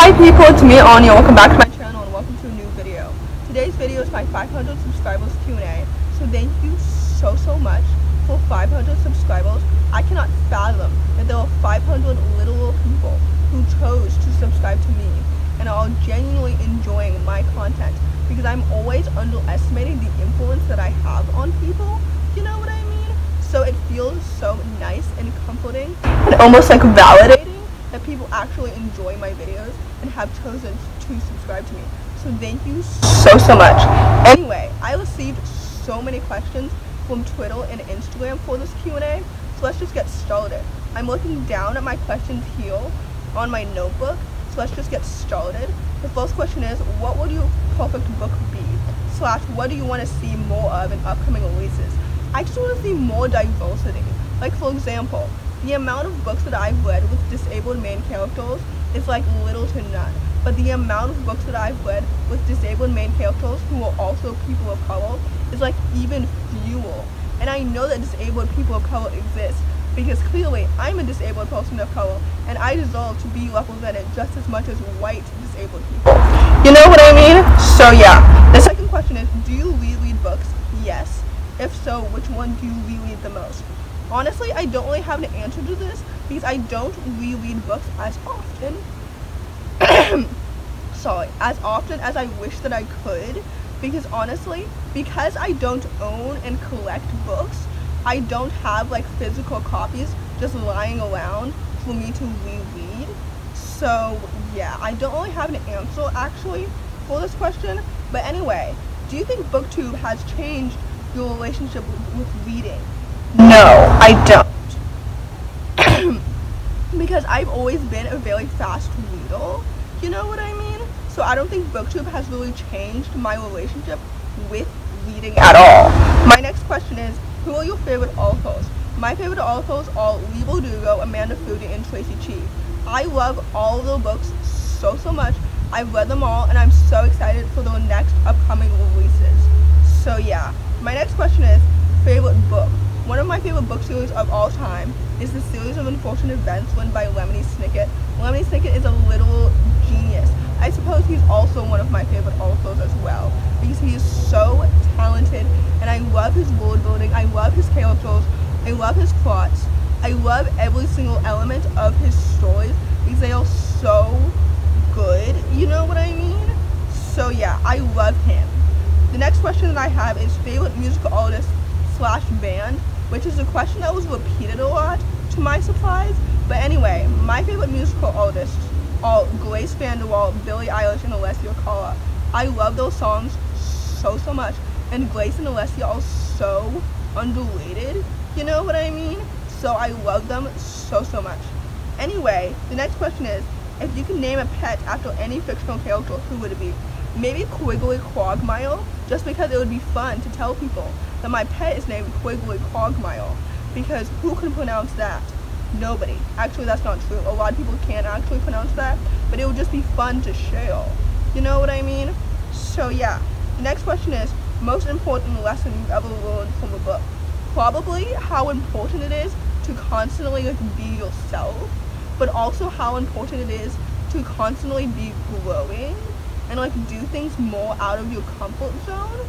Hi people, it's me Anya. Welcome back to my channel and welcome to a new video. Today's video is my 500 subscribers Q&A. So thank you so much for 500 subscribers. I cannot fathom that there are 500 literal people who chose to subscribe to me and are genuinely enjoying my content, because I'm always underestimating the influence that I have on people. You know what I mean? So it feels so nice and comforting and almost like validating that people actually enjoy my videos and have chosen to subscribe to me. So thank you so much. Anyway, I received so many questions from Twitter and Instagram for this Q&A, so let's just get started. I'm looking down at my questions here on my notebook, so let's just get started. The first question is, what would your perfect book be? / what do you want to see more of in upcoming releases? I just want to see more diversity. Like, for example, the amount of books that I've read with disabled main characters is like little to none. But the amount of books that I've read with disabled main characters who are also people of color is like even fewer. And I know that disabled people of color exist because clearly I'm a disabled person of color and I deserve to be represented just as much as white disabled people. You know what I mean? So yeah. The second question is, do you reread books? Yes. If so, which one do you reread the most? Honestly, I don't really have an answer to this because I don't reread books as often. As often as I wish that I could, because honestly, because I don't own and collect books, I don't have like physical copies just lying around for me to reread. So yeah, I don't really have an answer actually for this question. But anyway, do you think BookTube has changed your relationship with reading? No, I don't. Because I've always been a very fast reader, you know what I mean? So I don't think BookTube has really changed my relationship with reading at all. My next question is, who are your favorite authors? My favorite authors are Leigh Bardugo, Amanda Foody, and Tracy Chee. I love all of their books so much. I've read them all and I'm so excited for their next upcoming releases. So yeah, my next question is, favorite book? One of my favorite book series of all time is the series of Unfortunate Events written by Lemony Snicket. Lemony Snicket is a literal genius. I suppose he's also one of my favorite authors as well, because he is so talented and I love his world building, I love his characters, I love his plots, I love every single element of his stories because they are so good, you know what I mean? So yeah, I love him. The next question that I have is favorite musical artist / band, which is a question that was repeated a lot to my surprise. But anyway, my favorite musical artists are Grace VanderWaal, Billie Eilish, and Alessia Cara. I love those songs so much, and Grace and Alessia are so underrated, you know what I mean? So I love them so much. Anyway, the next question is, if you could name a pet after any fictional character, who would it be? Maybe Quigley Quagmire, just because it would be fun to tell people that my pet is named Quigley Quagmire, because who can pronounce that? Nobody. Actually, that's not true. A lot of people can't actually pronounce that, but it would just be fun to share. You know what I mean? So yeah, the next question is, most important lesson you've ever learned from a book? Probably how important it is to constantly be yourself, but also how important it is to constantly be growing and do things more out of your comfort zone.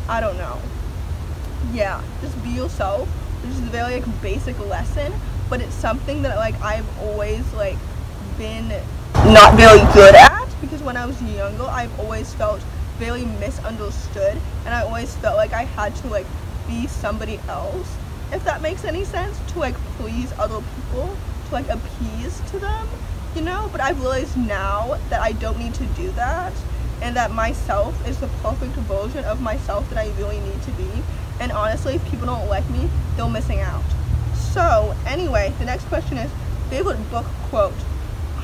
I don't know. Yeah, just be yourself, which is a very basic lesson, but it's something that I've always been not very good at, because when I was younger I've always felt very misunderstood and I always felt like I had to be somebody else, if that makes any sense, to please other people, to appease to them, you know? But I've realized now that I don't need to do that, and that myself is the perfect version of myself that I really need to be. And honestly, if people don't like me, they're missing out. So anyway, the next question is, favorite book quote?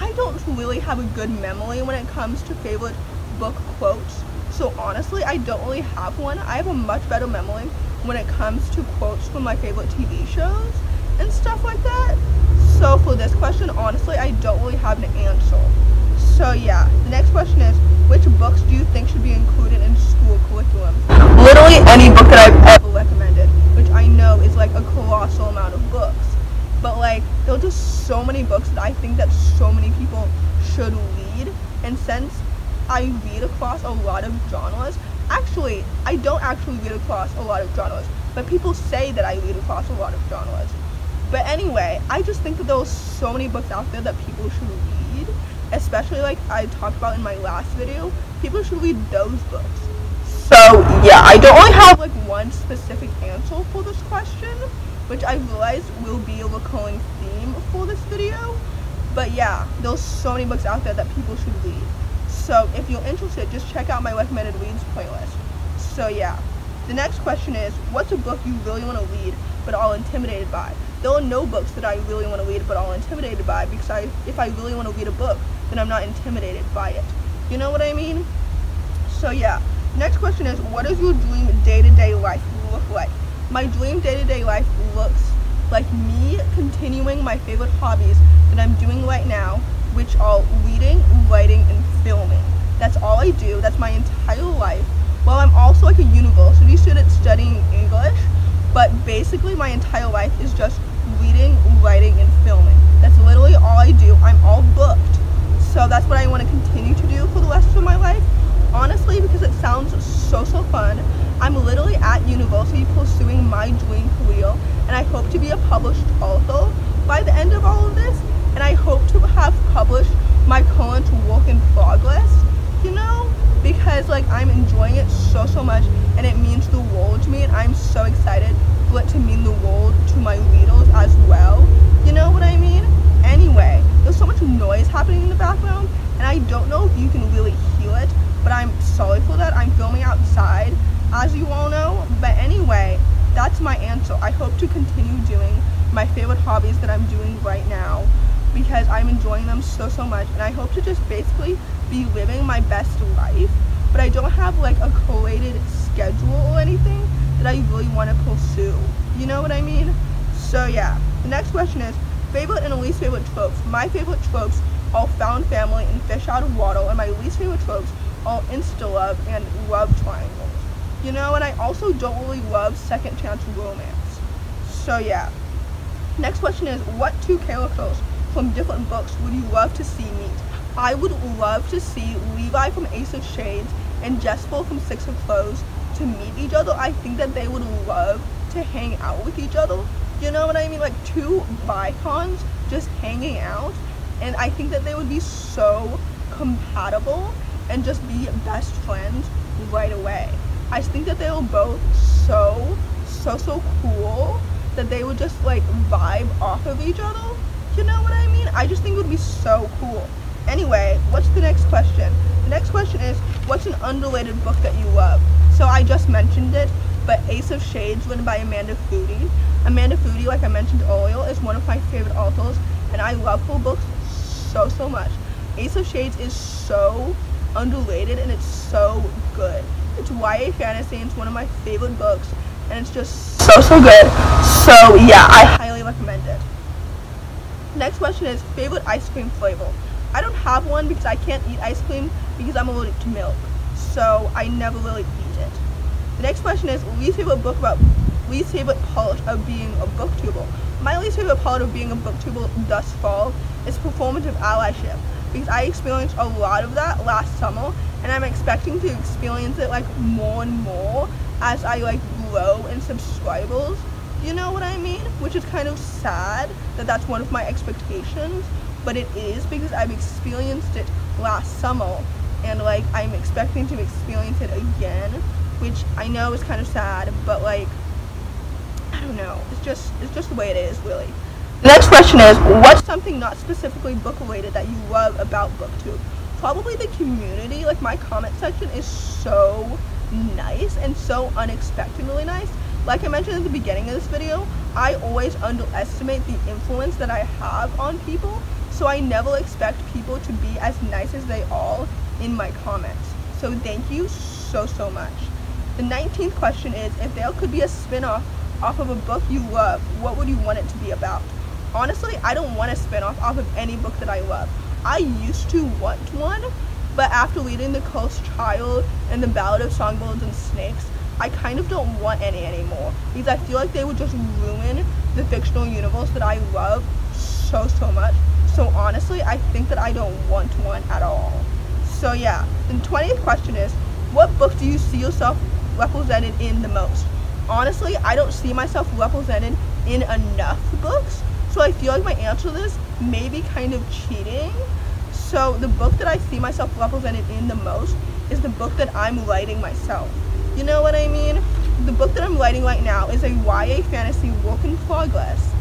I don't really have a good memory when it comes to favorite book quotes. So honestly, I don't really have one. I have a much better memory when it comes to quotes from my favorite TV shows and stuff like that. So for this question, honestly, I don't really have an answer. So yeah, the next question is, which books do you think should be included in school curriculum? Literally any book that I've ever recommended, which I know is a colossal amount of books. But there are just so many books that I think that so many people should read And since I read across a lot of genres, actually, I don't actually read across a lot of genres, but people say that I read across a lot of genres. But anyway, I just think that there are so many books out there that people should read, especially like I talked about in my last video. People should read those books. So yeah, I don't really have like one specific answer for this question, which I realized will be a recurring theme for this video. But yeah, there's so many books out there that people should read. So if you're interested, just check out my recommended reads playlist. So yeah, the next question is, what's a book you really want to read but are intimidated by? There are no books that I really want to read but are intimidated by, because if I really want to read a book, then I'm not intimidated by it. You know what I mean? So yeah, next question is, what does your dream day-to-day life look like? My dream day-to-day life looks like me continuing my favorite hobbies that I'm doing right now, which are reading, writing, and filming. That's all I do. That's my entire life. Well, I'm also like a university student studying English, but basically my entire life is just reading, writing, and filming. That's literally all I do. I'm all booked. So that's what I want to continue to do for the rest of my life. Honestly, because it sounds so fun. I'm literally at university pursuing my dream career, and I hope to be a published author by the end of all of this, and I hope to have published my current work in progress, you know, because like I'm enjoying it so much, and it means the world to me, and I'm so excited for it to mean the world to my readers as well. You know what I mean? Anyway, there's so much noise happening in the background, and I don't know if you can really hear it, but I'm sorry for that. I'm filming outside, as you all know. But anyway, that's my answer. I hope to continue doing my favorite hobbies that I'm doing right now, because I'm enjoying them so much, and I hope to just basically be living my best life. But I don't have like a collated schedule or anything that I really want to pursue. You know what I mean? So yeah, the next question is, favorite and least favorite tropes. My favorite tropes are found family and fish out of water, and my least favorite tropes are insta-love and love triangles. You know, and I also don't really love second chance romance. So yeah. Next question is, what two characters from different books would you love to see meet? I would love to see Levi from Ace of Shades and Jesper from Six of Crows to meet each other. I think that they would love to hang out with each other. You know what I mean? Like two bicons just hanging out. And I think that they would be so compatible and just be best friends right away. I think that they were both so cool that they would just like vibe off of each other. You know what I mean? I just think it would be so cool. Anyway, what's the next question? The next question is, what's an underrated book that you love? So I just mentioned it, but Ace of Shades, written by Amanda Foody. Amanda Foody, like I mentioned earlier, is one of my favorite authors, and I love her books so much. Ace of Shades is so underrated, and it's so good. It's YA fantasy, and it's one of my favorite books, and it's just so good. So yeah, I highly recommend it. Next question is, favorite ice cream flavor. I don't have one because I can't eat ice cream because I'm allergic to milk, so I never really eat it. The next question is, least favorite part of being a booktuber. My least favorite part of being a booktuber thus far is performative allyship, because I experienced a lot of that last summer, and I'm expecting to experience it like more and more as I like grow in subscribers. You know what I mean? Which is kind of sad that that's one of my expectations, but it is, because I've experienced it last summer, and like I'm expecting to experience it again, which I know is kind of sad, but like I don't know, it's just the way it is, really. The next question is, what's something not specifically book related that you love about BookTube? Probably the community. Like my comment section is so nice and so unexpectedly nice. Like I mentioned at the beginning of this video, I always underestimate the influence that I have on people, so I never expect people to be as nice as they are in my comments. So thank you so much. The 19th question is, if there could be a spin-off off of a book you love, what would you want it to be about? Honestly, I don't want a spin-off off of any book that I love. I used to want one, but after reading The Cursed Child and The Ballad of Songbirds and Snakes, I kind of don't want any anymore, because I feel like they would just ruin the fictional universe that I love so much. So honestly, I think that I don't want one at all. So yeah, the 20th question is, what book do you see yourself represented in the most? Honestly, I don't see myself represented in enough books, so I feel like my answer to this may be kind of cheating. So the book that I see myself represented in the most is the book that I'm writing myself. You know what I mean? The book that I'm writing right now is a YA fantasy work in progress,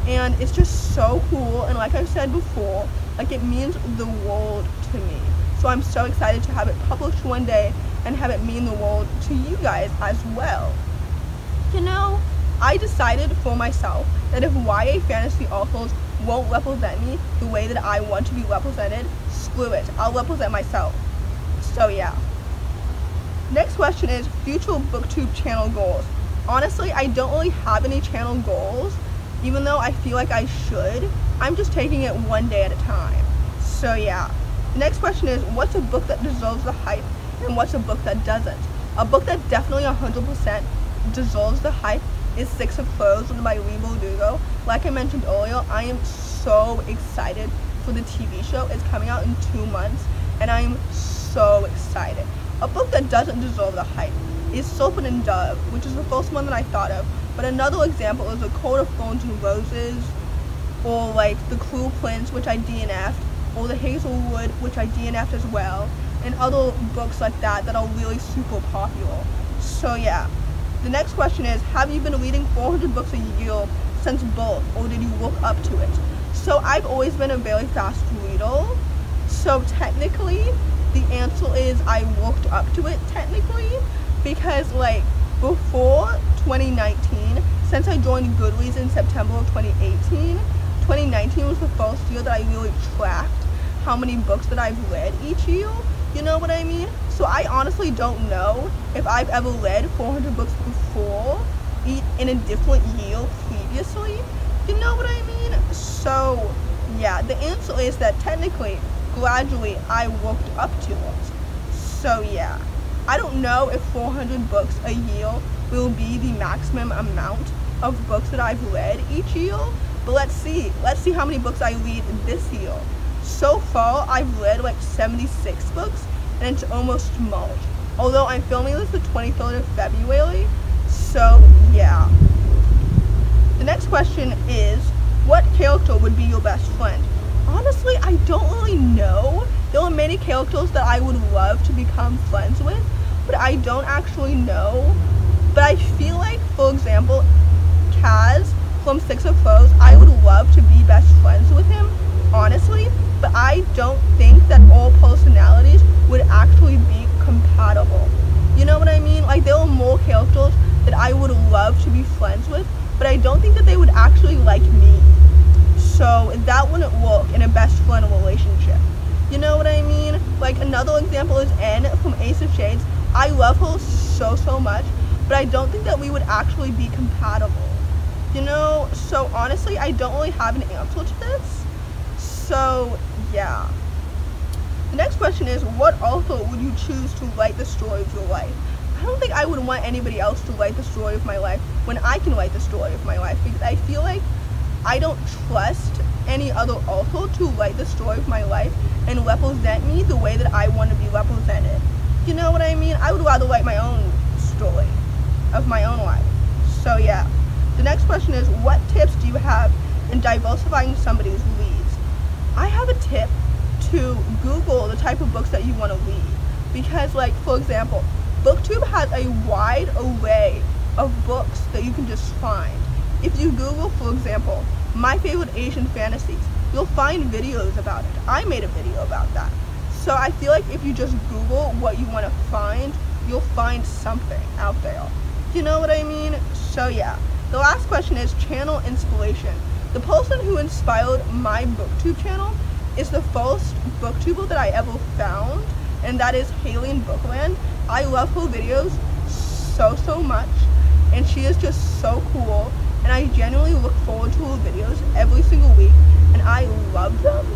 and it's just so cool, and like I've said before, like it means the world to me. So I'm so excited to have it published one day and have it mean the world to you guys as well. You know, I decided for myself that if YA fantasy authors won't represent me the way that I want to be represented, screw it, I'll represent myself. So yeah. Next question is future booktube channel goals. Honestly, I don't really have any channel goals, even though I feel like I should. I'm just taking it one day at a time. So yeah. The next question is, what's a book that deserves the hype and what's a book that doesn't? A book that definitely 100% deserves the hype is Six of Crows by Leigh Bardugo. Like I mentioned earlier, I am so excited for the TV show. It's coming out in 2 months and I am so excited. A book that doesn't deserve the hype is Serpent and Dove, which is the first one that I thought of. But another example is A Court of Thorns and Roses, or like The Cruel Prince, which I DNF'd, or The Hazelwood, which I DNF'd as well, and other books like that that are really super popular. So yeah. The next question is, have you been reading 400 books a year since birth, or did you work up to it? So I've always been a very fast reader, so technically the answer is I worked up to it technically, because like before 2019, since I joined Goodreads in September of 2018, 2019 was the first year that I really tracked how many books that I've read each year. You know what I mean? So I honestly don't know if I've ever read 400 books before in a different year previously. You know what I mean? So yeah, the answer is that technically, gradually, I worked up to it. So yeah, I don't know if 400 books a year will be the maximum amount of books that I've read each year, but let's see how many books I read this year. So far, I've read like 76 books, and it's almost March. Although I'm filming this the 23rd of February, so yeah. The next question is, what character would be your best friend? Honestly, I don't really know. There are many characters that I would love to become friends with, but I don't actually know. But I feel like, for example, Kaz from Six of Crows, I would love to be best friends with him, honestly, but I don't think that all personalities would actually be compatible. You know what I mean? Like, there are more characters that I would love to be friends with, but I don't think that they would actually like me. So that wouldn't work in a best friend relationship. You know what I mean? Like, another example is N from Ace of Shades. I love her so much, but I don't think that we would actually be compatible. You know, so honestly, I don't really have an answer to this. So yeah. The next question is, what author would you choose to write the story of your life? I don't think I would want anybody else to write the story of my life when I can write the story of my life, because I feel like I don't trust any other author to write the story of my life and represent me the way that I want to be represented. You know what I mean? I would rather write my own story of my own life. So yeah. The next question is, what tips do you have in diversifying somebody's reads? I have a tip to Google the type of books that you want to read, because like, for example, BookTube has a wide array of books that you can just find. If you Google, for example, my favorite Asian fantasies, you'll find videos about it. I made a video about that. So I feel like if you just Google what you want to find, you'll find something out there. You know what I mean? So yeah. The last question is channel inspiration. The person who inspired my BookTube channel is the first booktuber that I ever found, and that is Haley in Bookland. I love her videos so much, and she is just so cool, and I genuinely look forward to her videos every single week, and I love them.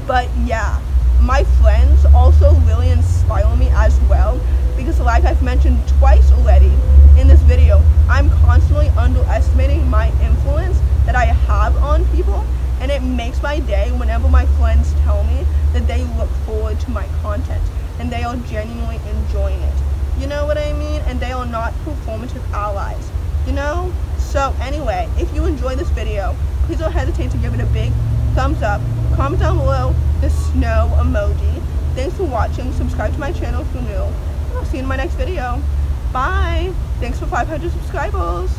But yeah, my friends also really inspire me as well, because like I've mentioned twice already in this video, I'm constantly underestimating my influence that I have on people, and it makes my day whenever my friends tell me that they look forward to my content and they are genuinely enjoying it. You know what I mean? And they are not performative allies, you know? So anyway, if you enjoyed this video, please don't hesitate to give it a big thumbs up. Comment down below the snow emoji. Thanks for watching. Subscribe to my channel if you're new. And I'll see you in my next video. Bye. Thanks for 500 subscribers.